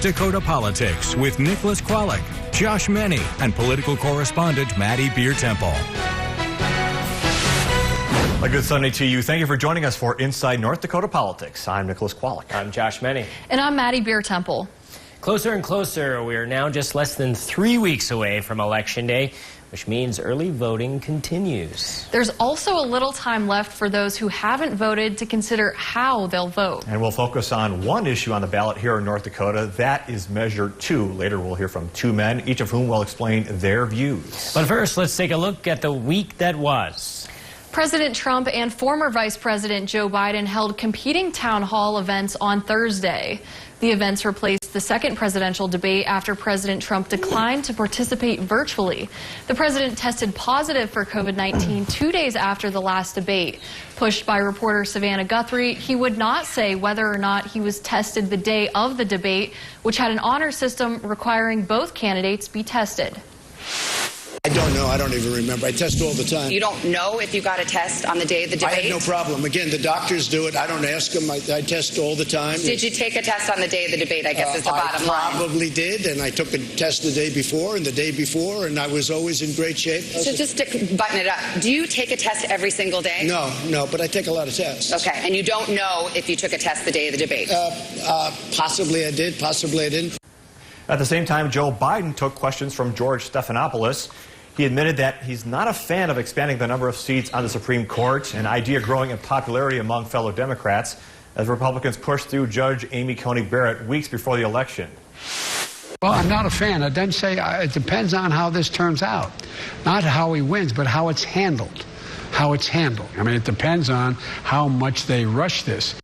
Dakota Politics with Nicholas Kralik, Josh Meny, and political correspondent Maddie Beer Temple. A good Sunday to you. Thank you for joining us for Inside North Dakota Politics. I'm Nicholas Kralik. I'm Josh Meny. And I'm Maddie Beer Temple. Closer and closer, we are now just less than 3 weeks away from Election Day, which means early voting continues. There's also a little time left for those who haven't voted to consider how they'll vote. And we'll focus on one issue on the ballot here in North Dakota. That is Measure 2. Later we'll hear from two men, each of whom will explain their views. But first, let's take a look at the week that was. President Trump and former Vice President Joe Biden held competing town hall events on Thursday. The events replaced the second presidential debate after President Trump declined to participate virtually. The president tested positive for COVID-19 2 days after the last debate. Pushed by reporter Savannah Guthrie, he would not say whether or not he was tested the day of the debate, which had an honor system requiring both candidates be tested. I don't know. I don't even remember. I test all the time. You don't know if you got a test on the day of the debate? I have no problem. Again, the doctors do it. I don't ask them. I test all the time. Did you take a test on the day of the debate, I guess is the bottom line. I probably did, and I took a test the day before and the day before, and I was always in great shape. So just to button it up, do you take a test every single day? No, but I take a lot of tests. Okay, and you don't know if you took a test the day of the debate? Possibly I did, possibly I didn't. At the same time, Joe Biden took questions from George Stephanopoulos. He admitted that he's not a fan of expanding the number of seats on the Supreme Court, an idea growing in popularity among fellow Democrats as Republicans push through Judge Amy Coney Barrett weeks before the election. Well, I'm not a fan. It doesn't say it depends on how this turns out. Not how he wins, but how it's handled. How it's handled. I mean, it depends on how much they rush this.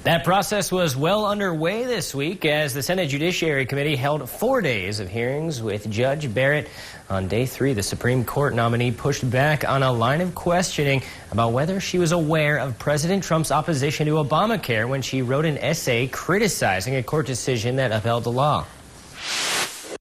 That process was well underway this week as the Senate Judiciary Committee held 4 days of hearings with Judge Barrett. On day 3, the Supreme Court nominee pushed back on a line of questioning about whether she was aware of President Trump's opposition to Obamacare when she wrote an essay criticizing a court decision that upheld the law.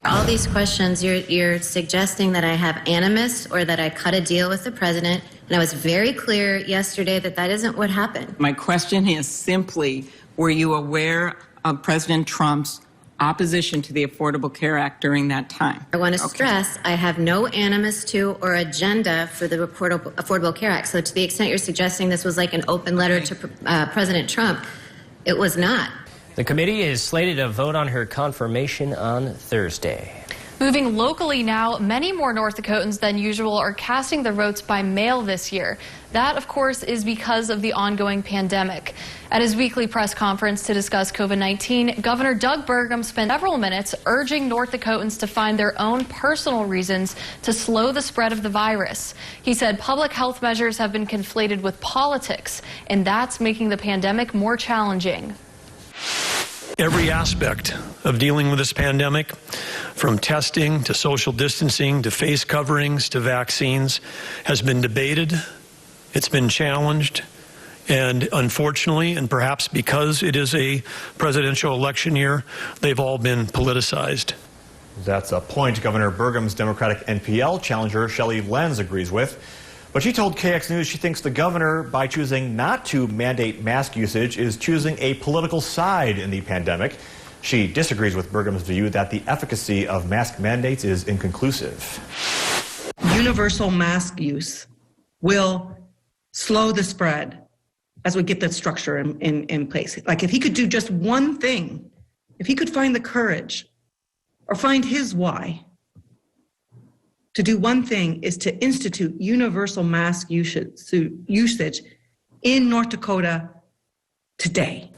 All these questions, you're suggesting that I have animus or that I cut a deal with the president. And I was very clear yesterday that that isn't what happened. My question is simply, were you aware of President Trump's opposition to the Affordable Care Act during that time? I want to stress I have no animus to or agenda for the Affordable Care Act. So to the extent you're suggesting this was like an open letter to President Trump, it was not. The committee is slated to vote on her confirmation on Thursday. Moving locally now, many more North Dakotans than usual are casting their votes by mail this year. That, of course, is because of the ongoing pandemic. At his weekly press conference to discuss COVID-19, Governor Doug Burgum spent several minutes urging North Dakotans to find their own personal reasons to slow the spread of the virus. He said public health measures have been conflated with politics, and that's making the pandemic more challenging. Every aspect of dealing with this pandemic, from testing to social distancing to face coverings to vaccines, has been debated, it's been challenged, and unfortunately, and perhaps because it is a presidential election year, they've all been politicized. That's a point Governor Burgum's Democratic NPL challenger Shelley Lenz agrees with. But she told KX News she thinks the governor, by choosing not to mandate mask usage, is choosing a political side in the pandemic. She disagrees with Burgum's view that the efficacy of mask mandates is inconclusive. Universal mask use will slow the spread as we get that structure in place. Like if he could do just one thing, if he could find the courage or find his why, to do one thing is to institute universal mask usage in North Dakota today.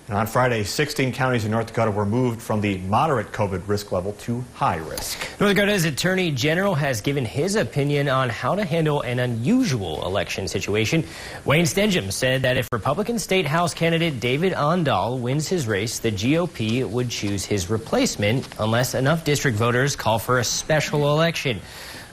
And on Friday, 16 counties in North Dakota were moved from the moderate COVID risk level to high risk. North Dakota's Attorney General has given his opinion on how to handle an unusual election situation. Wayne Stengham said that if Republican State House candidate David Ondahl wins his race, the GOP would choose his replacement unless enough district voters call for a special election.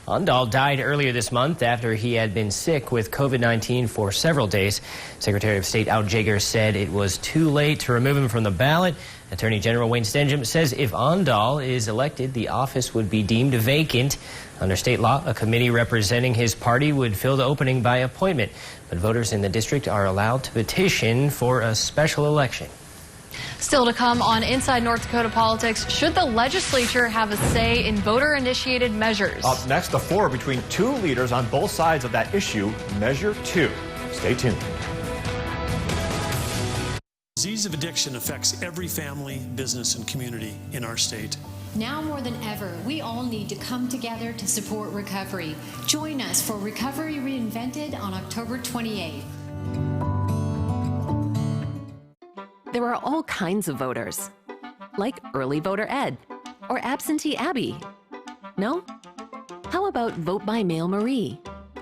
Ondahl died earlier this month after he had been sick with COVID-19 for several days. Secretary of State Al Jaeger said it was too late to remove him from the ballot. Attorney General Wayne Stengham says if Ondahl is elected, the office would be deemed vacant. Under state law, a committee representing his party would fill the opening by appointment. But voters in the district are allowed to petition for a special election. Still to come on Inside North Dakota Politics, should the legislature have a say in voter-initiated measures? Up next, the floor between two leaders on both sides of that issue, Measure 2. Stay tuned. Disease of addiction affects every family, business, and community in our state. Now more than ever, we all need to come together to support recovery. Join us for Recovery Reinvented on October 28th. There are all kinds of voters, like early voter Ed or absentee Abby. No? How about Vote by Mail Marie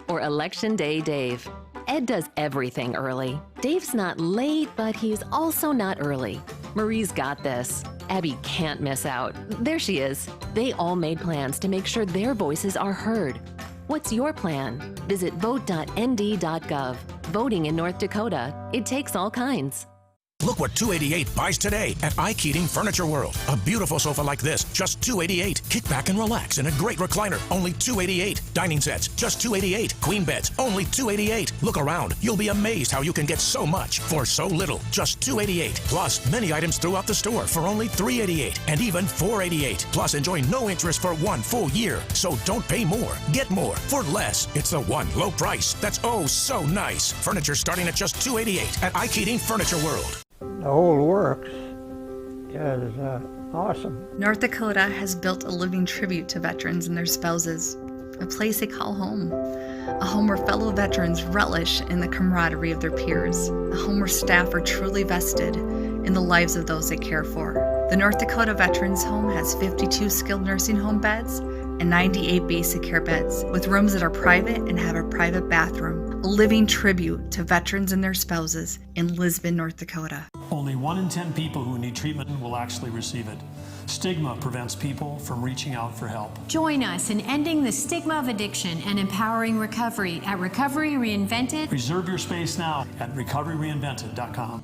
or Election Day Dave? Ed does everything early. Dave's not late, but he's also not early. Marie's got this. Abby can't miss out. There she is. They all made plans to make sure their voices are heard. What's your plan? Visit vote.nd.gov. Voting in North Dakota. It takes all kinds. Look what $288 buys today at iKeating Furniture World. A beautiful sofa like this, just $288. Kick back and relax in a great recliner, only $288. Dining sets, just $288. Queen beds, only $288. Look around. You'll be amazed how you can get so much for so little, just $288. Plus, many items throughout the store for only $388 and even $488. Plus, enjoy no interest for 1 full year. So don't pay more. Get more for less. It's the one low price that's oh so nice. Furniture starting at just $288 at iKeating Furniture World. The whole works is awesome. North Dakota has built a living tribute to veterans and their spouses, a place they call home, a home where fellow veterans relish in the camaraderie of their peers, a home where staff are truly vested in the lives of those they care for. The North Dakota Veterans Home has 52 skilled nursing home beds and 98 basic care beds, with rooms that are private and have a private bathroom. A living tribute to veterans and their spouses in Lisbon, North Dakota. Only 1 in 10 people who need treatment will actually receive it. Stigma prevents people from reaching out for help. Join us in ending the stigma of addiction and empowering recovery at Recovery Reinvented. Reserve your space now at recoveryreinvented.com.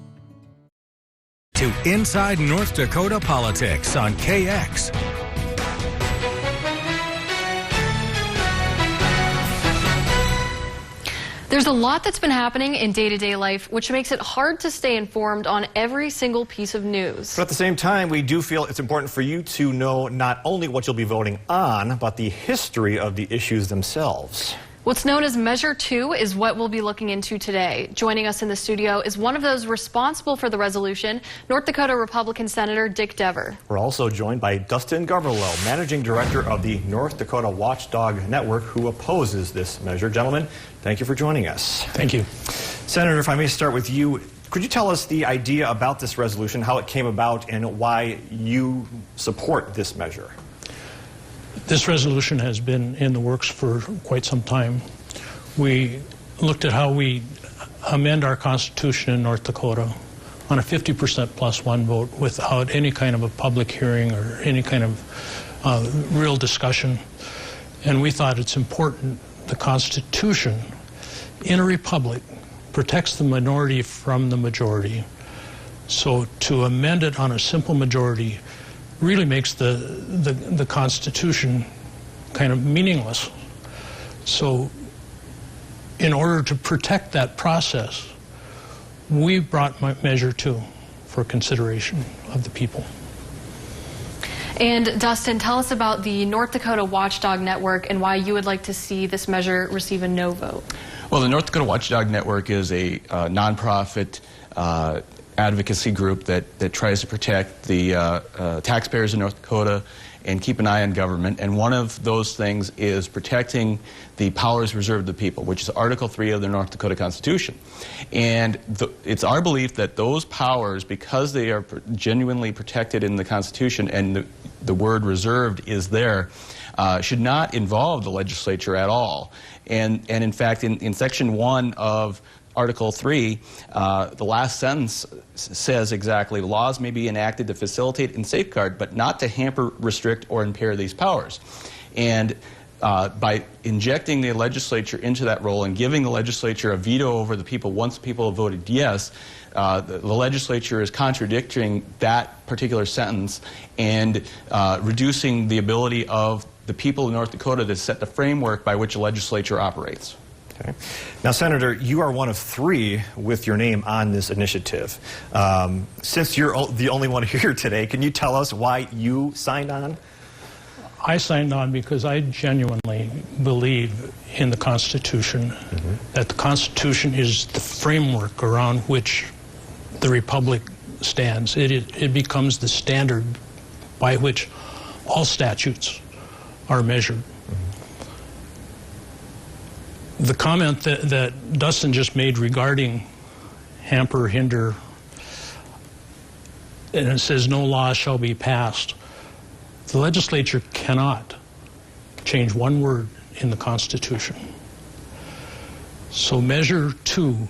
To Inside North Dakota Politics on KX. There's a lot that's been happening in day-to-day life, which makes it hard to stay informed on every single piece of news. But at the same time, we do feel it's important for you to know not only what you'll be voting on, but the history of the issues themselves. What's known as Measure 2 is what we'll be looking into today. Joining us in the studio is one of those responsible for the resolution, North Dakota Republican Senator Dick Dever. We're also joined by Dustin Goverlow, Managing Director of the North Dakota Watchdog Network, who opposes this measure. Gentlemen, thank you for joining us. Thank you. Senator, if I may start with you, could you tell us the idea about this resolution, how it came about, and why you support this measure? This resolution has been in the works for quite some time. We looked at how we amend our Constitution in North Dakota on a 50% plus one vote without any kind of a public hearing or any kind of real discussion. And we thought it's important the Constitution in a republic protects the minority from the majority. So to amend it on a simple majority really makes the Constitution kind of meaningless. So in order to protect that process, we brought Measure 2 for consideration of the people. And Dustin, tell us about the North Dakota Watchdog Network and why you would like to see this measure receive a no vote. Well, the North Dakota Watchdog Network is a nonprofit advocacy group that tries to protect the taxpayers in North Dakota and keep an eye on government. And one of those things is protecting the powers reserved to the people, which is Article 3 of the North Dakota Constitution. And it's our belief that those powers, because they are genuinely protected in the Constitution and the word reserved is there, should not involve the legislature at all. And in fact, in Section 1 of Article 3, the last sentence says exactly, laws may be enacted to facilitate and safeguard, but not to hamper, restrict, or impair these powers. And by injecting the legislature into that role and giving the legislature a veto over the people once people have voted yes, the legislature is contradicting that particular sentence and reducing the ability of the people of North Dakota to set the framework by which the legislature operates. Okay. Now, Senator, you are one of 3 with your name on this initiative. Since you're the only one here today, can you tell us why you signed on? I signed on because I genuinely believe in the Constitution, that the Constitution is the framework around which the Republic stands. It becomes the standard by which all statutes are measured. The comment that Dustin just made regarding hamper, hinder, and it says no law shall be passed. The legislature cannot change one word in the Constitution. So Measure 2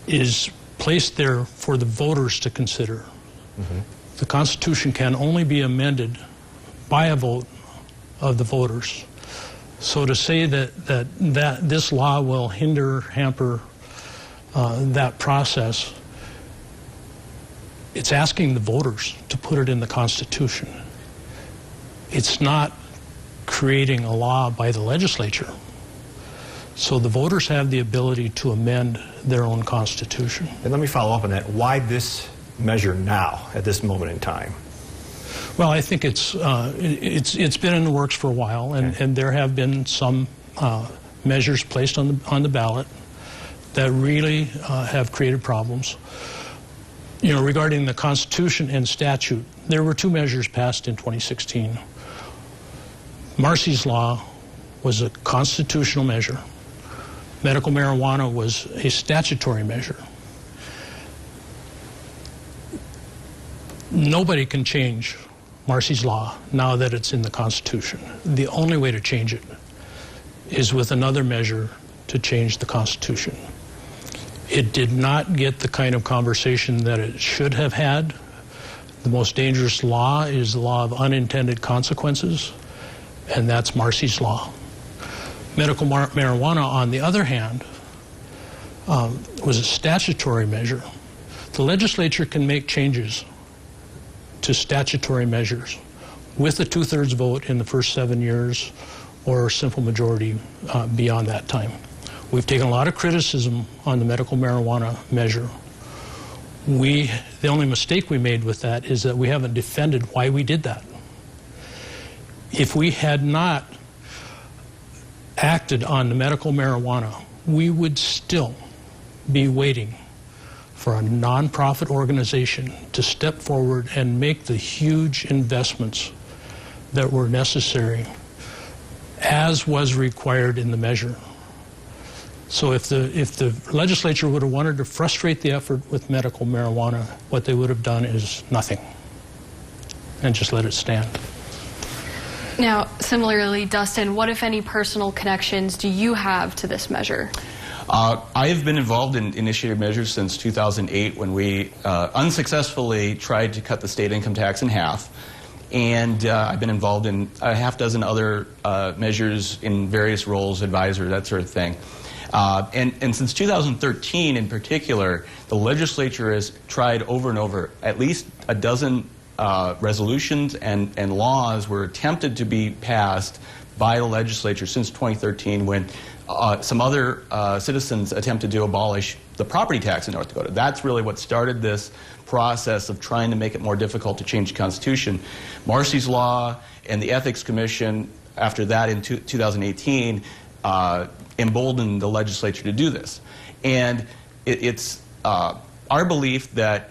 is placed there for the voters to consider. The Constitution can only be amended by a vote of the voters. So to say that this law will hinder, hamper that process, it's asking the voters to put it in the Constitution. It's not creating a law by the legislature. So the voters have the ability to amend their own Constitution. And let me follow up on that. Why this measure now, at this moment in time? Well, I think it's been in the works for a while, and there have been some measures placed on the ballot that really have created problems. You know, regarding the Constitution and statute, there were 2 measures passed in 2016. Marcy's Law was a constitutional measure. Medical marijuana was a statutory measure. Nobody can change Marcy's Law now that it's in the Constitution. The only way to change it is with another measure to change the Constitution. It did not get the kind of conversation that it should have had. The most dangerous law is the law of unintended consequences, and that's Marcy's Law. Medical marijuana, on the other hand, was a statutory measure. The legislature can make changes to statutory measures with a 2/3 vote in the first 7 years or simple majority beyond that time. We've taken a lot of criticism on the medical marijuana measure. The only mistake we made with that is that we haven't defended why we did that. If we had not acted on the medical marijuana, we would still be waiting for a nonprofit organization to step forward and make the huge investments that were necessary, as was required in the measure. So if the legislature would have wanted to frustrate the effort with medical marijuana, what they would have done is nothing, and just let it stand. Now, similarly, Dustin, what, if any, personal connections do you have to this measure? I have been involved in initiative measures since 2008 when we unsuccessfully tried to cut the state income tax in half. And I've been involved in a half dozen other measures in various roles, advisor, that sort of thing. And since 2013 in particular, the legislature has tried over and over, at least a dozen resolutions and laws were attempted to be passed by the legislature since 2013 when some other citizens attempted to abolish the property tax in North Dakota. That's really what started this process of trying to make it more difficult to change the Constitution. Marcy's Law and the Ethics Commission, after that in 2018, emboldened the legislature to do this. And it's our belief that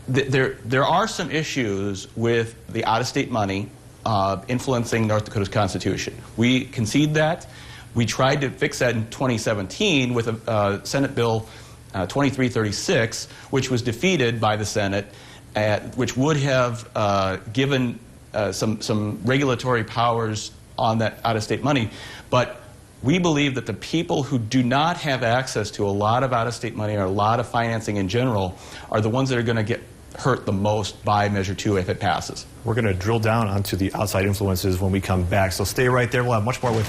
there are some issues with the out-of-state money influencing North Dakota's Constitution. We concede that. We tried to fix that in 2017 with a Senate Bill 2336, which was defeated by the Senate, which would have given some regulatory powers on that out-of-state money. But we believe that the people who do not have access to a lot of out-of-state money or a lot of financing in general are the ones that are going to get hurt the most by Measure 2 if it passes. We're going to drill down onto the outside influences when we come back, so stay right there. We'll have much more with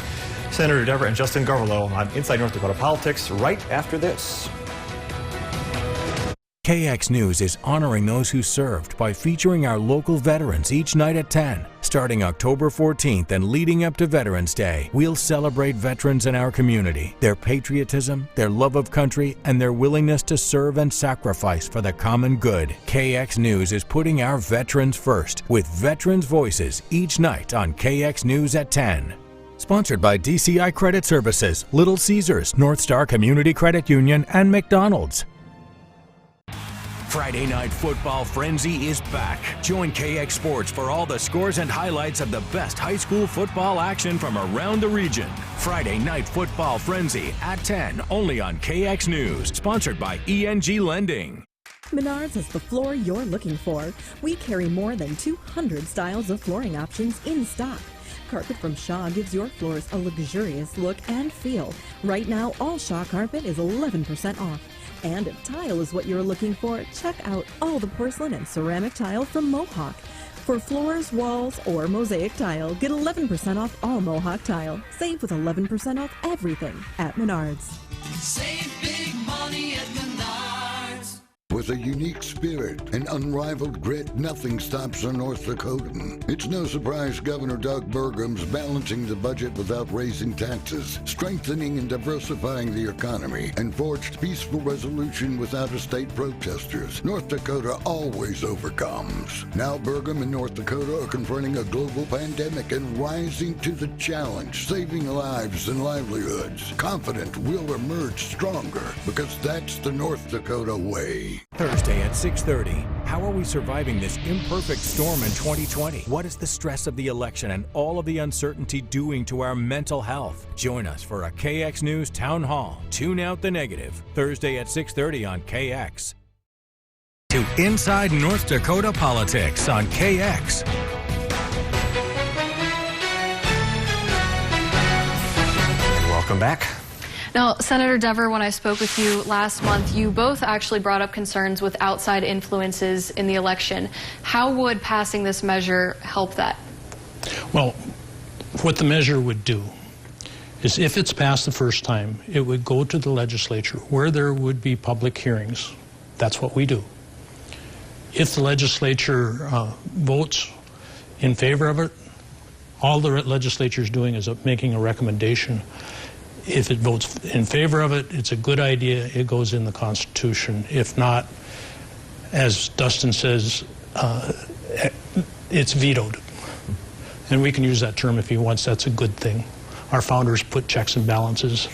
Senator Deborah and Justin Garverlow on Inside North Dakota Politics right after this. KX News is honoring those who served by featuring our local veterans each night at 10. Starting October 14th and leading up to Veterans Day, we'll celebrate veterans in our community, their patriotism, their love of country, and their willingness to serve and sacrifice for the common good. KX News is putting our veterans first with Veterans Voices each night on KX News at 10. Sponsored by DCI Credit Services, Little Caesars, North Star Community Credit Union, and McDonald's. Friday Night Football Frenzy is back. Join KX Sports for all the scores and highlights of the best high school football action from around the region. Friday Night Football Frenzy at 10, only on KX News. Sponsored by ENG Lending. Menards is the floor you're looking for. We carry more than 200 styles of flooring options in stock. Carpet from Shaw gives your floors a luxurious look and feel. Right now, all Shaw carpet is 11% off. And if tile is what you're looking for, check out all the porcelain and ceramic tile from Mohawk. For floors, walls, or mosaic tile, get 11% off all Mohawk tile. Save with 11% off everything at Menards. Save big money at Menards. With a unique spirit and unrivaled grit, nothing stops a North Dakotan. It's no surprise Governor Doug Burgum's balancing the budget without raising taxes, strengthening and diversifying the economy, and forged peaceful resolution with out-of-state protesters. North Dakota always overcomes. Now Burgum and North Dakota are confronting a global pandemic and rising to the challenge, saving lives and livelihoods. Confident we'll emerge stronger, because that's the North Dakota way. Thursday at 6:30. How are we surviving this imperfect storm in 2020? What is the stress of the election and all of the uncertainty doing to our mental health? Join us for a KX News Town Hall. Tune out the negative. Thursday at 6:30 on KX. To Inside North Dakota Politics on KX. Welcome back. Now, Senator Dever, when I spoke with you last month, you both actually brought up concerns with outside influences in the election. How would passing this measure help that? Well, what the measure would do is if it's passed the first time, it would go to the legislature where there would be public hearings. That's what we do. If the legislature votes in favor of it, all the legislature is doing is making a recommendation. If it votes in favor of it, it's a good idea, it goes in the Constitution. If not, as Dustin says, it's vetoed. And we can use that term if he wants, that's a good thing. Our founders put checks and balances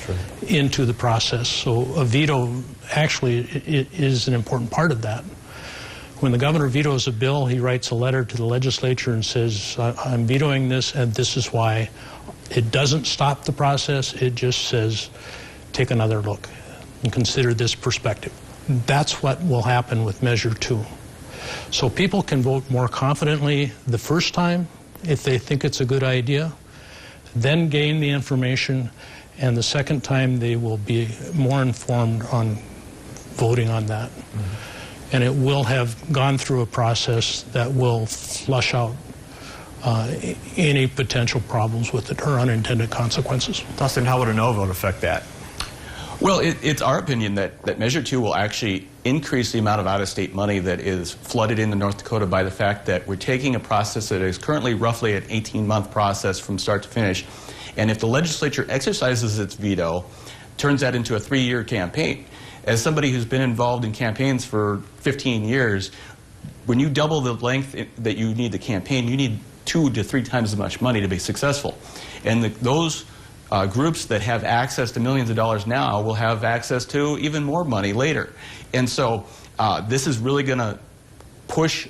into the process, so a veto actually is an important part of that. When the governor vetoes a bill, he writes a letter to the legislature and says, I'm vetoing this and this is why. It doesn't stop the process, it just says, take another look and consider this perspective. That's what will happen with Measure 2. So people can vote more confidently the first time if they think it's a good idea, then gain the information, and the second time they will be more informed on voting on that. And it will have gone through a process that will flush out any potential problems with it or unintended consequences. Dustin, how would a no vote affect that? Well, it's our opinion that Measure 2 will actually increase the amount of out-of-state money that is flooded into North Dakota by the fact that we're taking a process that is currently roughly an 18-month process from start to finish. And if the legislature exercises its veto, turns that into a 3-year campaign. As somebody who's been involved in campaigns for 15 years, when you double the length that you need the campaign, you need 2 to 3 times as much money to be successful. And those groups that have access to millions of dollars now will have access to even more money later. And so this is really going to push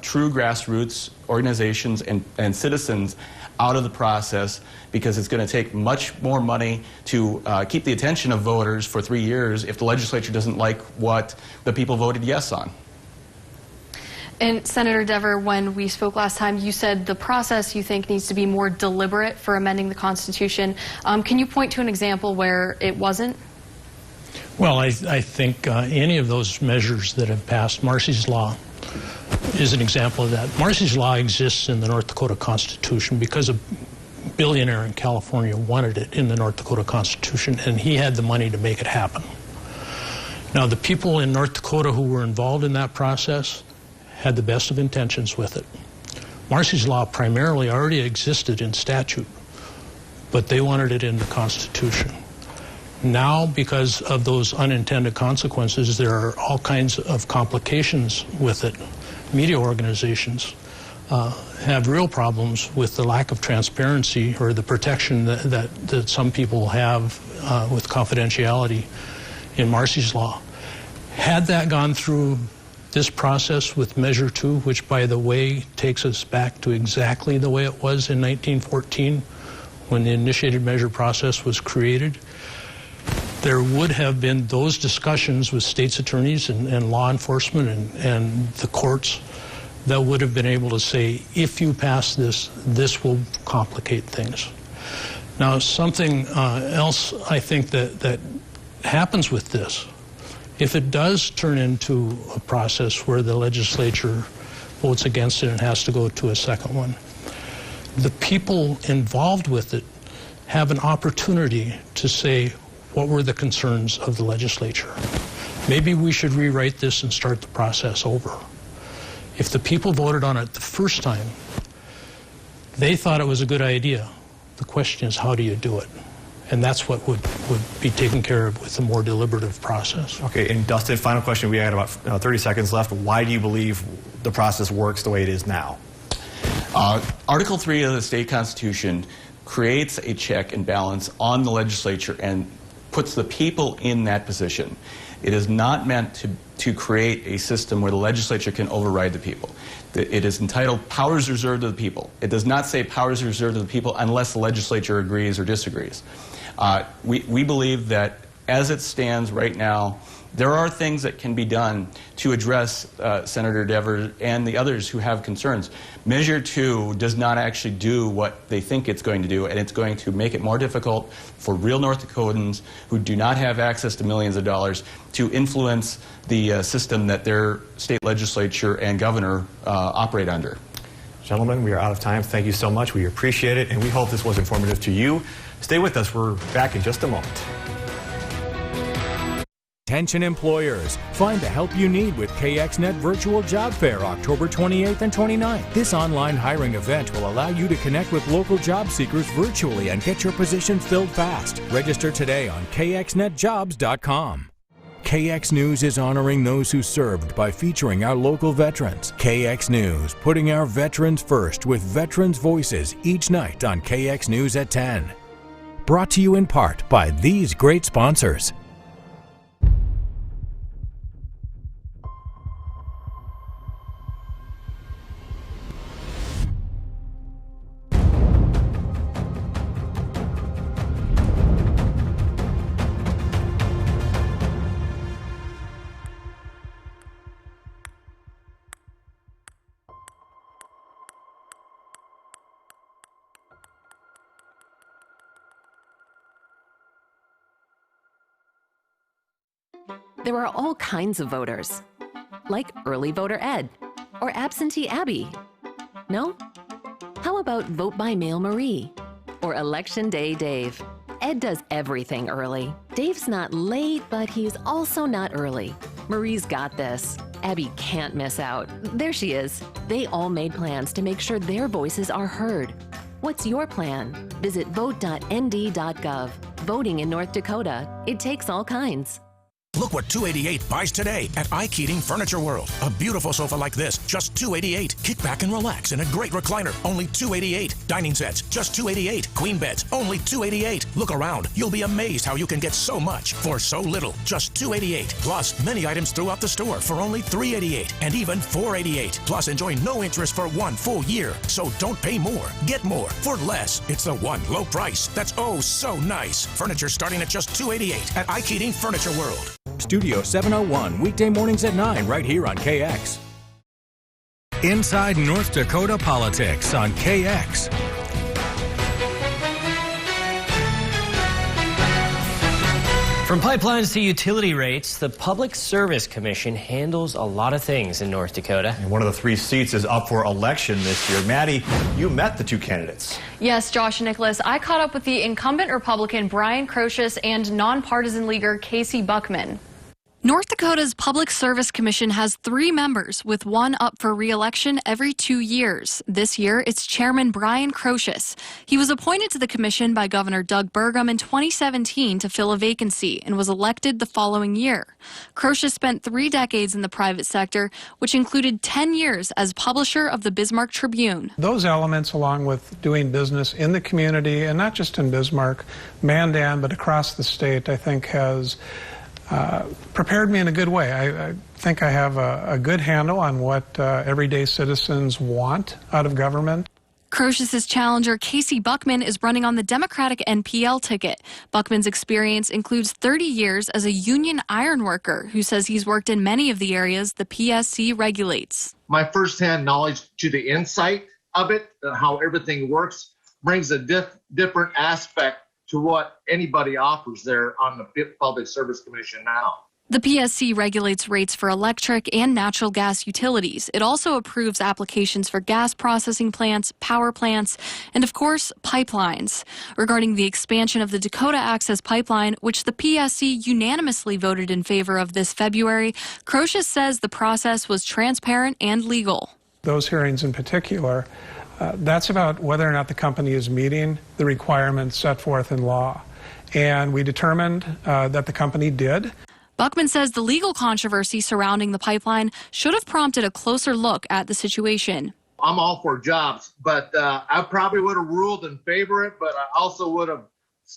true grassroots organizations and citizens out of the process, because it's going to take much more money to keep the attention of voters for 3 years if the legislature doesn't like what the people voted yes on. And Senator Dever, when we spoke last time, you said the process you think needs to be more deliberate for amending the Constitution. Can you point to an example where it wasn't? Well, I think any of those measures that have passed, Marcy's Law is an example of that. Marcy's Law exists in the North Dakota Constitution because a billionaire in California wanted it in the North Dakota Constitution, and he had the money to make it happen. Now, the people in North Dakota who were involved in that process had the best of intentions with it. Marcy's Law primarily already existed in statute, but they wanted it in the Constitution. Now, because of those unintended consequences, there are all kinds of complications with it. Media organizations have real problems with the lack of transparency or the protection that some people have with confidentiality in Marcy's Law. Had that gone through this process with Measure 2, which, by the way, takes us back to exactly the way it was in 1914 when the initiated measure process was created, there would have been those discussions with states' attorneys and law enforcement and the courts that would have been able to say, if you pass this, this will complicate things. Now, something else I think that happens with this, if it does turn into a process where the legislature votes against it and has to go to a second one, the people involved with it have an opportunity to say, what were the concerns of the legislature? Maybe we should rewrite this and start the process over. If the people voted on it the first time, they thought it was a good idea. The question is, how do you do it? And that's what would be taken care of with a more deliberative process. Okay, and Dustin, final question. We had about 30 seconds left. Why do you believe the process works the way it is now? Article 3 of the state constitution creates a check and balance on the legislature and puts the people in that position. It is not meant to create a system where the legislature can override the people. It is entitled Powers Reserved to the People. It does not say powers reserved to the people unless the legislature agrees or disagrees. We believe that as it stands right now, there are things that can be done to address Senator Devers and the others who have concerns. Measure 2 does not actually do what they think it's going to do, and it's going to make it more difficult for real North Dakotans who do not have access to millions of dollars to influence the system that their state legislature and governor operate under. Gentlemen, we are out of time. Thank you so much. We appreciate it, and we hope this was informative to you. Stay with us. We're back in just a moment. Attention employers, find the help you need with KXNet Virtual Job Fair October 28th and 29th. This online hiring event will allow you to connect with local job seekers virtually and get your position filled fast. Register today on kxnetjobs.com. KX News is honoring those who served by featuring our local veterans. KX News, putting our veterans first with Veterans Voices each night on KX News at 10. Brought to you in part by these great sponsors. There are all kinds of voters, like early voter Ed or absentee Abby. No? How about Vote by Mail Marie or Election Day Dave? Ed does everything early. Dave's not late, but he's also not early. Marie's got this. Abby can't miss out. There she is. They all made plans to make sure their voices are heard. What's your plan? Visit vote.nd.gov. Voting in North Dakota. It takes all kinds. Look what $288 buys today at iKeating Furniture World. A beautiful sofa like this, just $288. Kick back and relax in a great recliner, only $288. Dining sets, just $288. Queen beds, only $288. Look around. You'll be amazed how you can get so much for so little, just $288. Plus, many items throughout the store for only $388 and even $488. Plus, enjoy no interest for 1 full year. So don't pay more. Get more for less. It's the one low price that's oh so nice. Furniture starting at just $288 at iKeating Furniture World. Studio 701, weekday mornings at 9, right here on KX. Inside North Dakota Politics on KX. From pipelines to utility rates, the Public Service Commission handles a lot of things in North Dakota. And one of the 3 seats is up for election this year. Maddie, you met the 2 candidates. Yes, Josh and Nicholas, I caught up with the incumbent Republican Brian Crocius and nonpartisan leaguer Casey Buckman. North Dakota's Public Service Commission has 3 members, with one up for re-election every 2 years. This year, it's Chairman Brian Crocius. He was appointed to the commission by Governor Doug Burgum in 2017 to fill a vacancy and was elected the following year. Crocius spent 3 decades in the private sector, which included 10 years as publisher of the Bismarck Tribune. Those elements, along with doing business in the community, and not just in Bismarck, Mandan, but across the state, I think has prepared me in a good way. I think I have a good handle on what everyday citizens want out of government. Crocius's challenger, Casey Buckman, is running on the Democratic NPL ticket. Buckman's experience includes 30 years as a union iron worker who says he's worked in many of the areas the PSC regulates. My firsthand knowledge to the insight of it, how everything works, brings a different aspect to what anybody offers there on the Public Service Commission now. The PSC regulates rates for electric and natural gas utilities. It also approves applications for gas processing plants, power plants, and of course, pipelines. Regarding the expansion of the Dakota Access Pipeline, which the PSC unanimously voted in favor of this February, Crocius says the process was transparent and legal. Those hearings in particular, that's about whether or not the company is meeting the requirements set forth in law. And we determined that the company did. Buckman says the legal controversy surrounding the pipeline should have prompted a closer look at the situation. I'm all for jobs, but I probably would have ruled in favor of it, but I also would have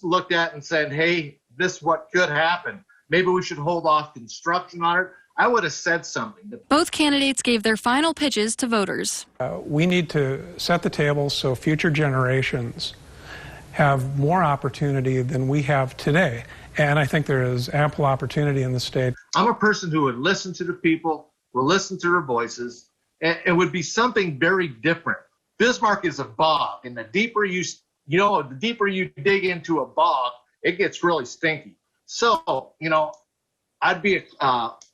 looked at it and said, hey, this is what could happen. Maybe we should hold off construction on it. I would have said something. Both candidates gave their final pitches to voters. We need to set the table so future generations have more opportunity than we have today. And I think there is ample opportunity in the state. I'm a person who would listen to the people, will listen to their voices, and it would be something very different. Bismarck is a bog, and the deeper the deeper you dig into a bog, it gets really stinky. So, I'd be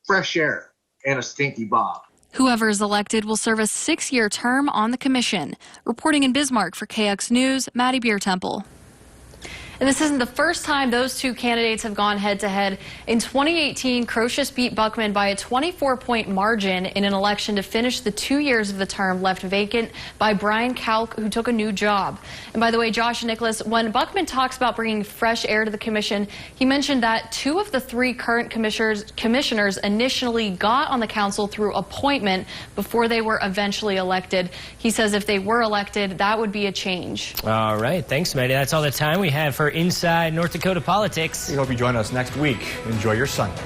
fresh air in a stinky bog. Whoever is elected will serve a 6-year term on the commission. Reporting in Bismarck for KX News, Maddie Biertemple. And this isn't the first time those 2 candidates have gone head-to-head. In 2018, Crocius beat Buckman by a 24-point margin in an election to finish the 2 years of the term left vacant by Brian Kalk, who took a new job. And by the way, Josh and Nicholas, when Buckman talks about bringing fresh air to the commission, he mentioned that 2 of the 3 current commissioners initially got on the council through appointment before they were eventually elected. He says if they were elected, that would be a change. All right. Thanks, Maddie. That's all the time we have for Inside North Dakota Politics. We hope you join us next week. Enjoy your Sunday.